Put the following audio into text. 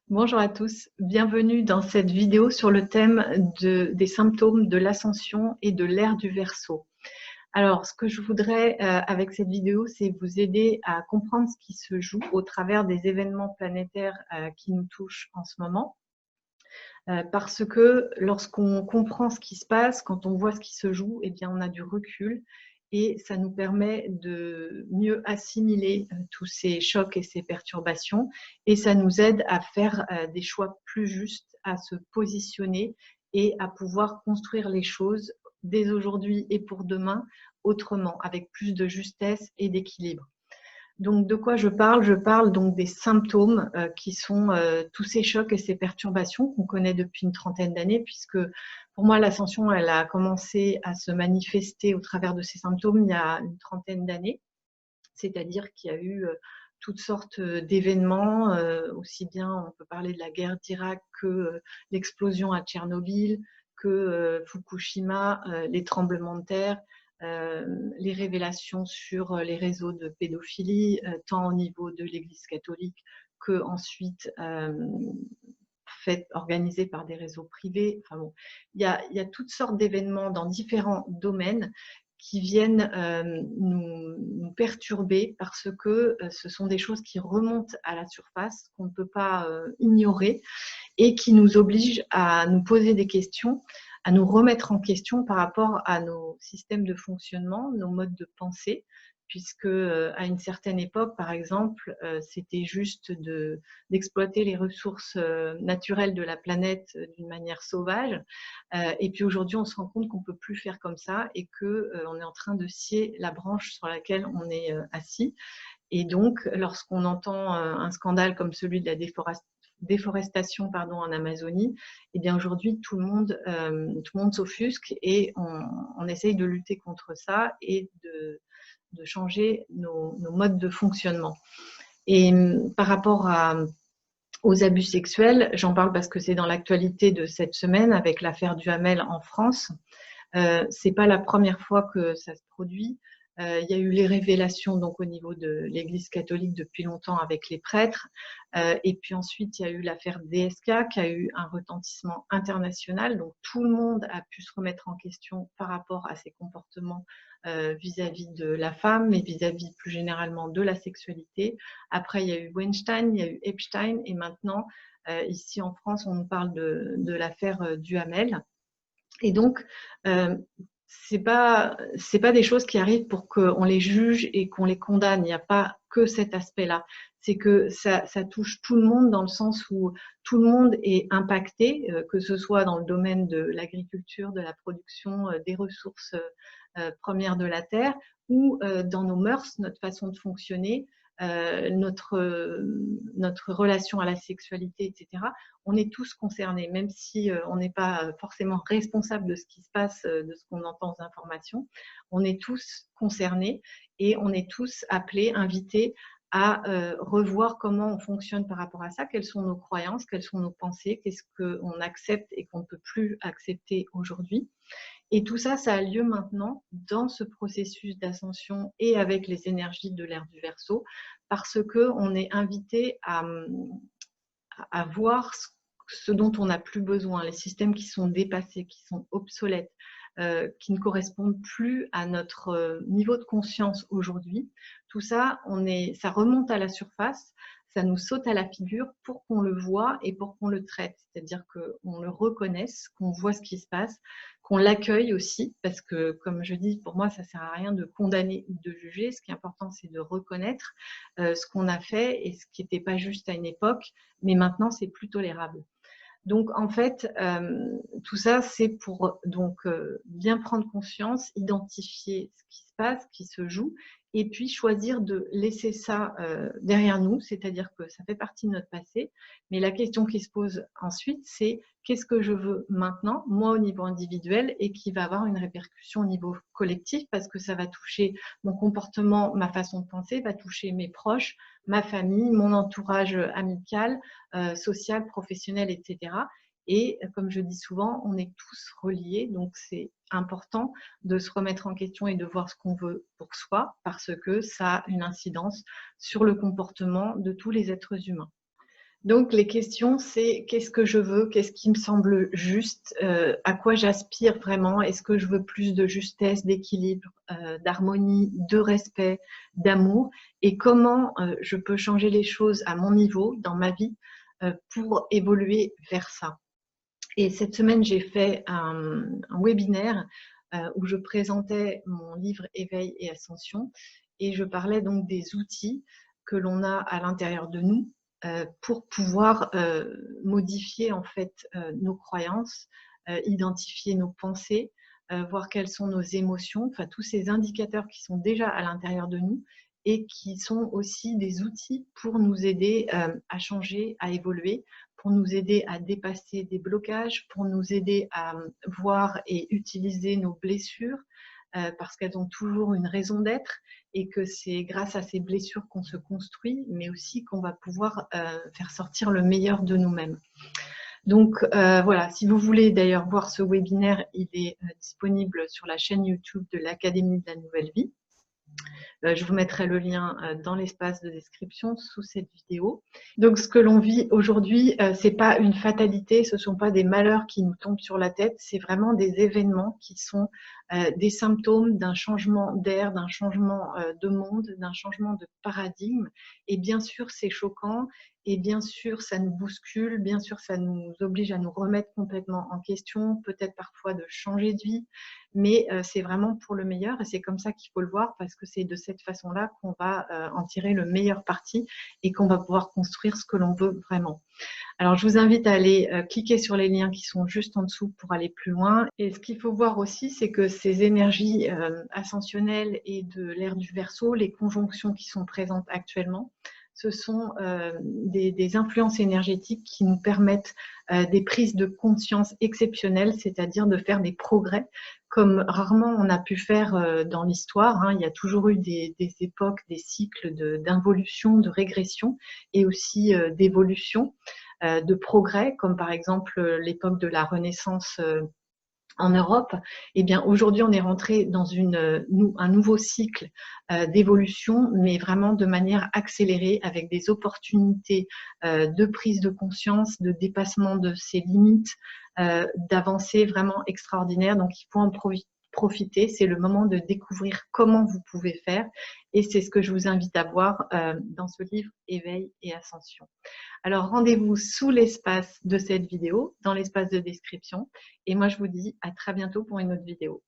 Bonjour à tous, bienvenue dans cette vidéo sur le thème des symptômes de l'ascension et de l'ère du Verseau. Alors, ce que je voudrais avec cette vidéo, c'est vous aider à comprendre ce qui se joue au travers des événements planétaires qui nous touchent en ce moment. Parce que lorsqu'on comprend ce qui se passe, quand on voit ce qui se joue, eh bien, on a du recul et ça nous permet de mieux assimiler tous ces chocs et ces perturbations et ça nous aide à faire des choix plus justes, à se positionner et à pouvoir construire les choses dès aujourd'hui et pour demain autrement, avec plus de justesse et d'équilibre. Donc, de quoi je parle? Je parle donc des symptômes qui sont tous ces chocs et ces perturbations qu'on connaît depuis une trentaine d'années, puisque pour moi, l'ascension, elle a commencé à se manifester au travers de ces symptômes il y a une trentaine d'années. C'est-à-dire qu'il y a eu toutes sortes d'événements, aussi bien on peut parler de la guerre d'Irak que l'explosion à Tchernobyl, que Fukushima, les tremblements de terre, les révélations sur les réseaux de pédophilie, tant au niveau de l'Église catholique que ensuite organisés par des réseaux privés. Enfin bon, il y a toutes sortes d'événements dans différents domaines qui viennent nous perturber parce que ce sont des choses qui remontent à la surface, qu'on ne peut pas ignorer et qui nous obligent à nous poser des questions, à nous remettre en question par rapport à nos systèmes de fonctionnement, nos modes de pensée, puisque à une certaine époque, par exemple, c'était juste d'exploiter les ressources naturelles de la planète d'une manière sauvage. Et puis aujourd'hui, on se rend compte qu'on ne peut plus faire comme ça et qu'on est en train de scier la branche sur laquelle on est assis. Et donc, lorsqu'on entend un scandale comme celui de la déforestation en Amazonie, eh bien aujourd'hui tout le monde s'offusque et on essaye de lutter contre ça et de changer nos modes de fonctionnement. Et par rapport aux abus sexuels, j'en parle parce que c'est dans l'actualité de cette semaine avec l'affaire Duhamel en France. C'est pas la première fois que ça se produit. Il y a eu les révélations donc au niveau de l'Église catholique depuis longtemps avec les prêtres, et puis ensuite il y a eu l'affaire DSK qui a eu un retentissement international. Donc tout le monde a pu se remettre en question par rapport à ses comportements vis-à-vis de la femme, mais vis-à-vis plus généralement de la sexualité. Après il y a eu Weinstein, il y a eu Epstein, et maintenant ici en France on nous parle de l'affaire Duhamel. Et donc, c'est pas des choses qui arrivent pour qu'on les juge et qu'on les condamne. Il n'y a pas que cet aspect-là. C'est que ça touche tout le monde dans le sens où tout le monde est impacté, que ce soit dans le domaine de l'agriculture, de la production des ressources premières de la terre, ou dans nos mœurs, notre façon de fonctionner, notre relation à la sexualité, etc. On est tous concernés, même si on n'est pas forcément responsable de ce qui se passe, de ce qu'on entend aux informations. On est tous concernés et on est tous appelés, invités à revoir comment on fonctionne par rapport à ça, quelles sont nos croyances, quelles sont nos pensées, qu'est-ce qu'on accepte et qu'on ne peut plus accepter aujourd'hui. Et tout ça, ça a lieu maintenant dans ce processus d'ascension et avec les énergies de l'ère du Verseau, parce qu'on est invité à voir ce dont on n'a plus besoin, les systèmes qui sont dépassés, qui sont obsolètes, qui ne correspondent plus à notre niveau de conscience aujourd'hui. Tout ça, ça remonte à la surface, ça nous saute à la figure pour qu'on le voit et pour qu'on le traite, c'est-à-dire qu'on le reconnaisse, qu'on voit ce qui se passe, qu'on l'accueille aussi, parce que, comme je dis, pour moi, ça ne sert à rien de condamner ou de juger. Ce qui est important, c'est de reconnaître ce qu'on a fait et ce qui n'était pas juste à une époque, mais maintenant, c'est plus tolérable. Donc, en fait, tout ça, c'est pour bien prendre conscience, identifier ce qui se passe, ce qui se joue, et puis choisir de laisser ça derrière nous, c'est-à-dire que ça fait partie de notre passé. Mais la question qui se pose ensuite, c'est qu'est-ce que je veux maintenant, moi au niveau individuel, et qui va avoir une répercussion au niveau collectif, parce que ça va toucher mon comportement, ma façon de penser, va toucher mes proches, ma famille, mon entourage amical, social, professionnel, etc. Et comme je dis souvent, on est tous reliés, donc c'est important de se remettre en question et de voir ce qu'on veut pour soi, parce que ça a une incidence sur le comportement de tous les êtres humains. Donc, les questions, c'est qu'est-ce que je veux, qu'est-ce qui me semble juste, à quoi j'aspire vraiment, est-ce que je veux plus de justesse, d'équilibre, d'harmonie, de respect, d'amour, et comment je peux changer les choses à mon niveau, dans ma vie, pour évoluer vers ça. Et cette semaine, j'ai fait un webinaire où je présentais mon livre Éveil et Ascension, et je parlais donc des outils que l'on a à l'intérieur de nous pour pouvoir modifier en fait nos croyances, identifier nos pensées, voir quelles sont nos émotions, enfin tous ces indicateurs qui sont déjà à l'intérieur de nous et qui sont aussi des outils pour nous aider à changer, à évoluer, pour nous aider à dépasser des blocages, pour nous aider à voir et utiliser nos blessures, parce qu'elles ont toujours une raison d'être et que c'est grâce à ces blessures qu'on se construit, mais aussi qu'on va pouvoir faire sortir le meilleur de nous-mêmes. Donc voilà, si vous voulez d'ailleurs voir ce webinaire, il est disponible sur la chaîne YouTube de l'Académie de la Nouvelle Vie. Je vous mettrai le lien dans l'espace de description sous cette vidéo. Donc, ce que l'on vit aujourd'hui, ce n'est pas une fatalité, ce ne sont pas des malheurs qui nous tombent sur la tête, c'est vraiment des événements qui sont des symptômes d'un changement d'air, d'un changement de monde, d'un changement de paradigme. Et bien sûr, c'est choquant. Et bien sûr, ça nous bouscule, bien sûr, ça nous oblige à nous remettre complètement en question, peut-être parfois de changer de vie, mais c'est vraiment pour le meilleur et c'est comme ça qu'il faut le voir parce que c'est de cette façon-là qu'on va en tirer le meilleur parti et qu'on va pouvoir construire ce que l'on veut vraiment. Alors, je vous invite à aller cliquer sur les liens qui sont juste en dessous pour aller plus loin. Et ce qu'il faut voir aussi, c'est que ces énergies ascensionnelles et de l'ère du Verseau, les conjonctions qui sont présentes actuellement, ce sont des influences énergétiques qui nous permettent des prises de conscience exceptionnelles, c'est-à-dire de faire des progrès comme rarement on a pu faire dans l'histoire. Il y a toujours eu des époques, des cycles d'involution, de régression et aussi d'évolution, de progrès, comme par exemple l'époque de la Renaissance en Europe. Eh bien, aujourd'hui, on est rentré dans un nouveau cycle d'évolution, mais vraiment de manière accélérée, avec des opportunités de prise de conscience, de dépassement de ses limites, d'avancées vraiment extraordinaires. Donc, il faut en profiter. C'est le moment de découvrir comment vous pouvez faire. Et c'est ce que je vous invite à voir dans ce livre Éveil et Ascension. Alors, rendez-vous sous l'espace de cette vidéo, dans l'espace de description. Et moi, je vous dis à très bientôt pour une autre vidéo.